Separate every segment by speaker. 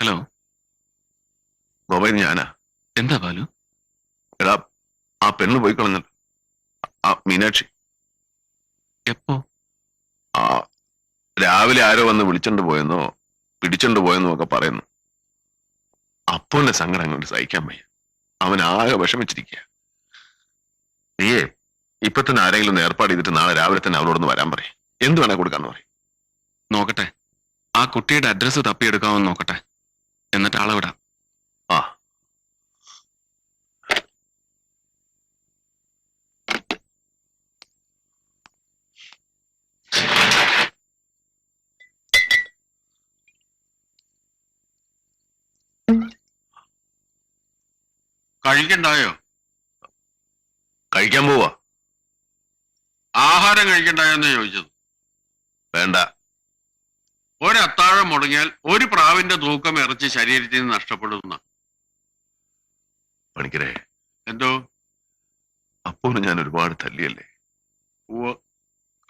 Speaker 1: Hello
Speaker 2: Gopan ഞാനാ.
Speaker 1: എന്താ ബാലു?
Speaker 2: എടാ, ആ പെണ്ണ് പോയി കളഞ്ഞത്, ആ മീനാക്ഷി.
Speaker 1: എപ്പോ?
Speaker 2: ആ രാവിലെ ആരോ വന്ന് വിളിച്ചോണ്ട് പോയെന്നോ പിടിച്ചോണ്ട് പോയെന്നോ ഒക്കെ പറയുന്നു. അപ്പോന്റെ സങ്കടം അങ്ങോട്ട് സഹിക്കാൻ വയ്യ. അവൻ ആകെ വിഷമിച്ചിരിക്കുക. നീയേ ഇപ്പൊ തന്നെ ആരെങ്കിലും ഒന്ന് ഏർപ്പാട് ചെയ്തിട്ട് നാളെ രാവിലെ തന്നെ അവളോടൊന്ന് വരാൻ പറയും. എന്ത് വേണേ കൊടുക്കാന്ന് പറയും.
Speaker 1: നോക്കട്ടെ, ആ കുട്ടിയുടെ അഡ്രസ്സ് തപ്പിയെടുക്കാമെന്ന് നോക്കട്ടെ, എന്നിട്ട് ആളെ വിടാം.
Speaker 2: ആ
Speaker 3: കഴിക്കണ്ടായോ?
Speaker 2: കഴിക്കാൻ പോവാ.
Speaker 3: ആഹാരം കഴിക്കണ്ടായോന്ന് ചോദിച്ചത്.
Speaker 2: വേണ്ട.
Speaker 3: ഒരത്താഴം മുടങ്ങിയാൽ ഒരു പ്രാവിന്റെ തൂക്കം ഇറച്ചി ശരീരത്തിൽ നിന്ന് നഷ്ടപ്പെടുന്ന.
Speaker 2: പണിക്കരെ,
Speaker 3: എന്തോ?
Speaker 2: അപ്പോന് ഞാൻ ഒരുപാട് തല്ലിയല്ലേ.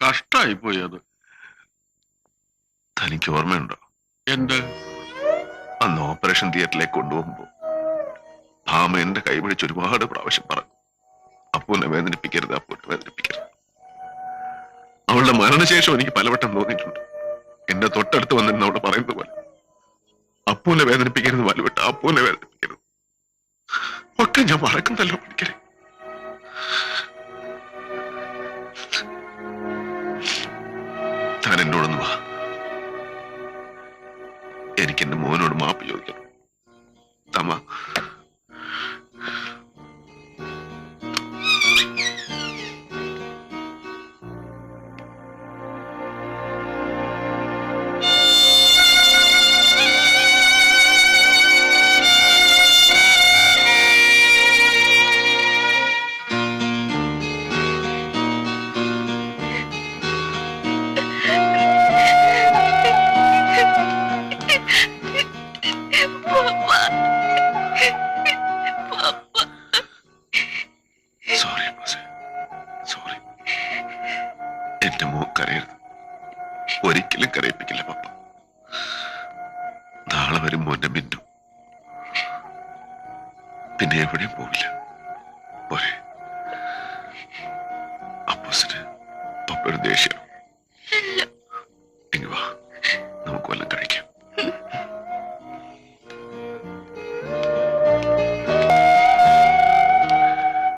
Speaker 3: കഷ്ടായി പോയി അത്.
Speaker 2: തനിക്ക് ഓർമ്മയുണ്ടോ?
Speaker 3: എന്ത്?
Speaker 2: അന്ന് ഓപ്പറേഷൻ തിയേറ്ററിലേക്ക് കൊണ്ടുപോകുമ്പോ ഭാമ എന്റെ കൈ പിടിച്ച് ഒരുപാട് പ്രാവശ്യം പറഞ്ഞു, അപ്പൂനെ വേദനിപ്പിക്കരുത്, അപ്പൂനെ വേദനിപ്പിക്കരുത്. അവളുടെ മരണശേഷം എനിക്ക് പലവട്ടം തോന്നിയിട്ടുണ്ട്, എന്റെ തൊട്ടടുത്ത് വന്നിരുന്ന അവള് പറയുന്നത് പോലെ, അപ്പൂനെ വേദനിപ്പിക്കരുത് വലുവിട്ട, അപ്പൂനെ വേദനിപ്പിക്കരുത്. ഒക്കെ ഞാൻ മറക്കുന്നല്ലോ പണിക്കരെ. താൻ എന്നോടൊന്ന് വാ. എനിക്ക് എന്റെ മോനോട് മാപ്പ് ചോദിക്കണം. തമ്മ സോറി സോറി. എന്റെ മോൻ കരയരുത്, ഒരിക്കലും കരയിപ്പിക്കില്ല പപ്പ. നാളെ വരും മോന്റെ ബിന്ദു, പിന്നെ എവിടെയും പോവില്ല. പോരെ? അപ്പോസിന് പപ്പയുടെ ദേഷ്യം.